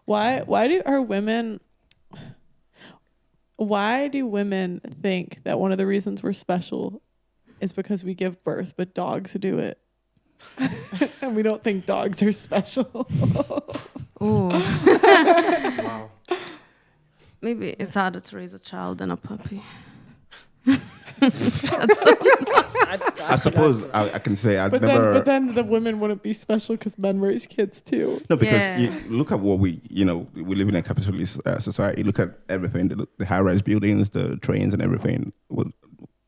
Why do women think that one of the reasons we're special is because we give birth, but dogs do it? And we don't think dogs are special. Ooh. Wow. Maybe it's harder to raise a child than a puppy. I suppose I can say but then the women wouldn't be special because men raise kids too. No, because Yeah. you look at what we live in a capitalist society. Look at everything, the high-rise buildings, the trains and everything were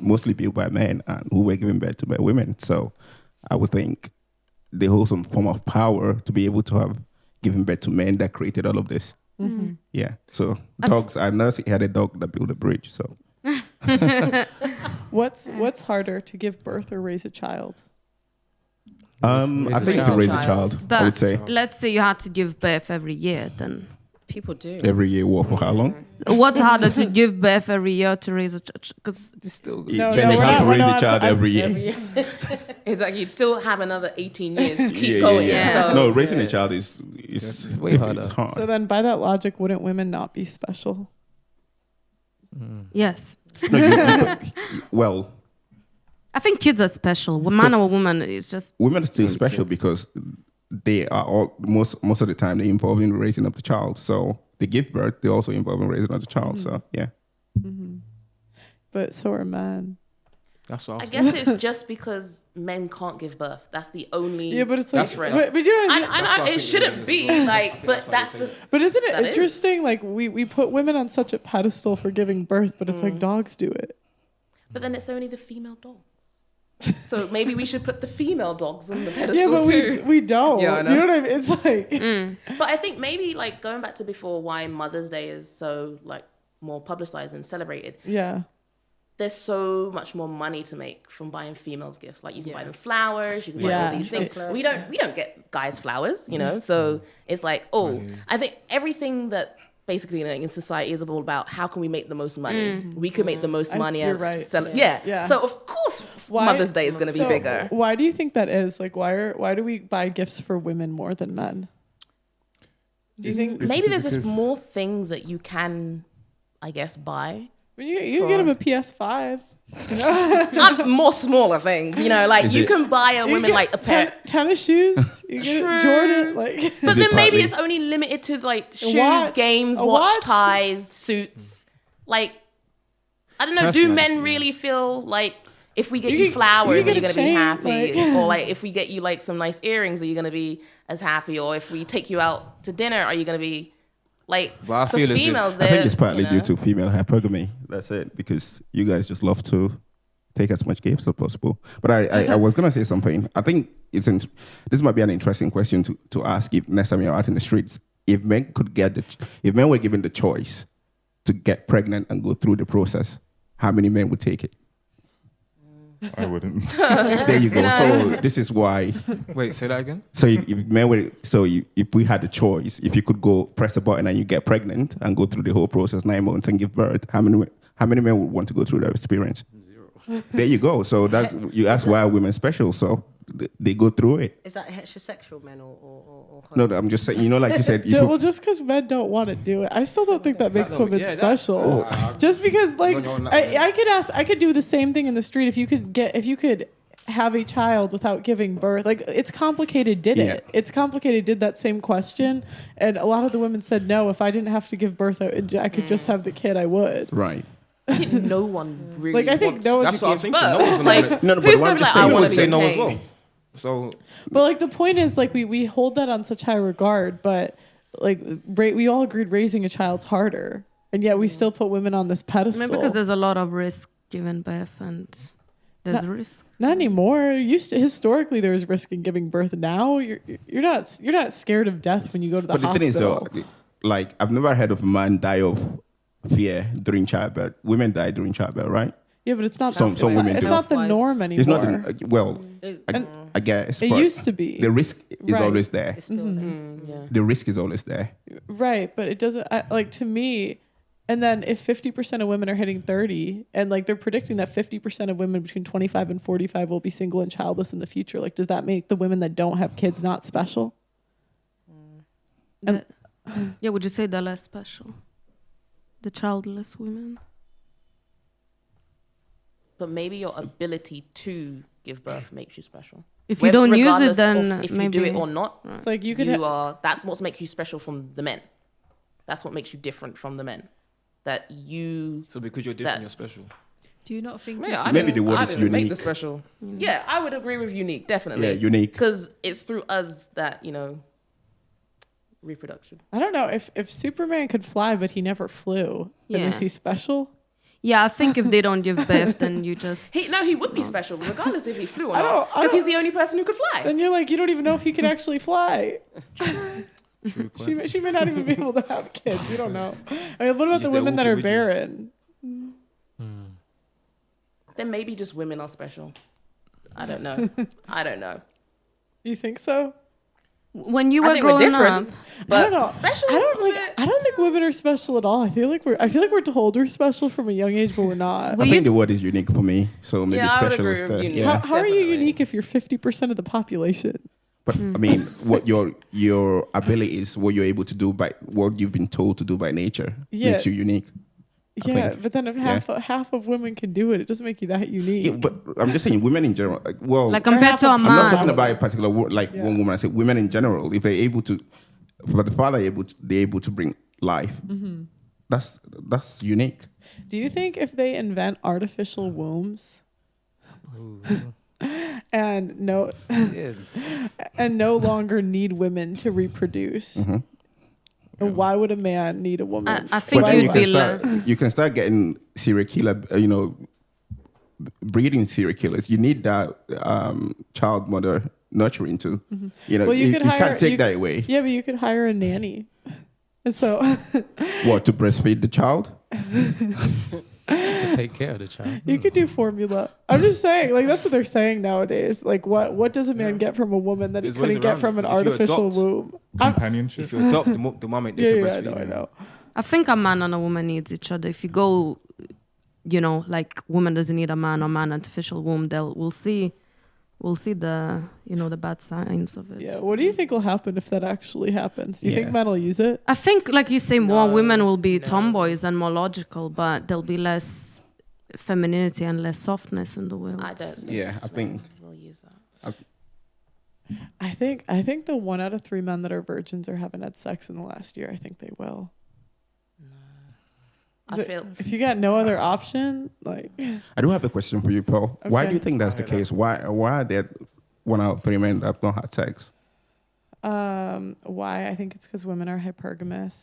mostly built by men and who were given birth to by women. So I would think they hold some form of power to be able to have given birth to men that created all of this. Mm-hmm. Yeah. So dogs, I never had a dog that built a bridge. So What's harder, to give birth or raise a child? I think to raise a child, I would But say. let's say you had to give birth every year, then People do. Every year, what, for how long? what's harder to give birth every year to raise a child? Because It's still good. No, Then no, you we're have to not- raise we're a not- child I- every year. It's like you'd still have another 18 years to keep Yeah, going. yeah. So No, raising a child is It's way harder. hard. So then by that logic, wouldn't women not be special? yes, No, well, I think kids are special. A man or a woman is just women are still special because they are all most of the time they involved in raising up the child. So they give birth, they also involved in raising up the child. So yeah, But so are men. That's what I guess it's just because men can't give birth. That's the only Yeah, but it's like, difference. but you know what I mean? I know it shouldn't be like, but that's the. But isn't it That is. interesting? Like we put women on such a pedestal for giving birth, but it's like dogs do it. But then it's only the female dogs. So maybe we should put the female dogs on the pedestal Yeah, but too. we don't. Yeah, I know. You know what I mean? It's like But I think maybe like going back to before, why Mother's Day is so like more publicized and celebrated. yeah. There's so much more money to make from buying females gifts. Like you can buy Yeah. them flowers, you can buy Yeah. all these things. Chocolate. We don't get guys flowers, you know. So it's like, I think everything that basically in society is all about how can we make the most money. We can make the most money. You're and right. sell- Yeah. yeah. So of course Mother's Day is going to be So bigger. Why do you think that is? Like why do we buy gifts for women more than men? Do you think Maybe there's just because- more things that you can, I guess, buy. you can get them a PS5? More smaller things, you know, like Is you it- can buy a You women get like a pair. tennis shoes. You get True. Jordan like. But Is then it maybe partly- it's only limited to like shoes, watch. games, A watch watch? ties, suits. Like, I don't know. Do Personally, men yeah. really feel like if we get You you, get- flowers, you are you get going a to be chain, happy? like- Or like if we get you like some nice earrings, are you going to be as happy? Or if we take you out to dinner, are you going to be like But I for feel as if- females? I think it's partly you know? due to female hypergamy. That's it, because you guys just love to take as much gifts as possible. But I was gonna say something. I think this might be an interesting question to ask if next time you're out in the streets, if men were given the choice to get pregnant and go through the process, how many men would take it? I wouldn't. There you go. So this is why. Wait, say that again? So if we had the choice, if you could go press a button and you get pregnant and go through the whole process 9 months and give birth, how many men would want to go through that experience? Zero. There you go. So you ask why are women special? So they go through it. Is that heterosexual men or No, I'm just saying. Like you said, Well, just because men don't want to do it, I still don't think that makes women special. Just because, like, I could do the same thing in the street if you could have a child without giving birth. Like, it's complicated. Did Yeah. it? It's complicated. Did that same question, and a lot of the women said no. If I didn't have to give birth, I could just have the kid. I would. right. I think no one really. Like, I think wants no one. That's what I'm to thinking. give No one's birth. gonna Like, want it. No, but who's what I'm gonna be just like, I saying want is to say be no as paid? well. So But like the point is, like we hold that on such high regard, but like we all agreed raising a child's harder, and yet we still put women on this pedestal. maybe because there's a lot of risk giving birth and there's risk. Not anymore. Historically there was risk in giving birth. Now you're not scared of death when you go to the But the thing is, hospital. though, like I've never heard of a man die of fear during childbirth. Women die during childbirth, right? Yeah, but it's not. Some it's women not, it's do. not the norm anymore. It's not. Well, I guess It but used to be. The risk is Right. always there. it's still there. Yeah. The risk is always there. Right, but it doesn't like to me. And then if 50% of women are hitting 30, and like they're predicting that 50% of women between 25 and 45 will be single and childless in the future, like does that make the women that don't have kids not special? Yeah, would you say they're less special? The childless women? But maybe your ability to give birth makes you special. If you don't use it, Regardless then of if maybe you do it or not, It's like you could. that's what makes you special from the men. That's what makes you different from the men. That you. So because you're different, you're special. Do you not think? Yeah, Maybe the word I is didn't make unique. the special. Yeah, I would agree with unique, definitely. Yeah, unique. Because it's through us that reproduction. I don't know if Superman could fly, but he never flew. Then Yeah. is he special? Yeah, I think if they don't give birth, then you just... He would be special, regardless if he flew or I not. don't- I Because he's don't- the only person who could fly. Then you're like, you don't even know if he can actually fly. True point. She may not even be able to have kids. You don't know. I mean, what about Just the there women that walking are with you. barren? Then maybe just women are special. I don't know. I don't know. You think so? When you I were think we're growing different. up... But I don't know. special. I don't think women are special at all. I feel like we're told we're special from a young age, but we're not. Well, I think you- the word is unique for me. So maybe Yeah, I would special agree is with the unique. yeah. How are you Definitely. unique if you're 50% of the population? But I mean, what your ability is, what you're able to do by what you've been told to do by nature Yeah. makes you unique. I Yeah, think. but then if half of women can do it, it doesn't make you that unique. Yeah, but I'm just saying, women in general. Like compared to a I'm man. I'm not talking about a particular Yeah. one woman. I say women in general. If they're able to, for the father they're able to bring life. That's unique. Do you think if they invent artificial wombs and no longer need women to reproduce, why would a man need a woman? I think But then you'd be less... you can start getting serial killer. Breeding serial killers. You need that child mother nurturing too. Well, you could hire- can't take you- that away. Yeah, but you could hire a nanny. And so What, to breastfeed the child? To take care of the child. you could do formula. I'm just saying, like that's what they're saying nowadays. Like what does a man get from a woman that There's he couldn't ways get around from it. an If you artificial adopt- womb? Companionship. If you adopt, the mom ain't there to Yeah, I breastfeed. know. I think a man and a woman needs each other. If you go, like woman doesn't need a man or man artificial womb, we'll see the the bad signs of it. Yeah. What do you think will happen if that actually happens? Do you think Yeah. men will use it? I think, like you say, more women will be tomboys and more logical, but there'll be less femininity and less softness in the world. I don't think Yeah, I think. we'll use that. I think the 1 out of 3 men that are virgins or haven't had sex in the last year. I think they will. I feel If you got no other option, like I do have a question for you, Paul. Why Okay. do you think that's the case? Why are there 1 out of 3 men that have not had sex? why? I think it's because women are hypergamous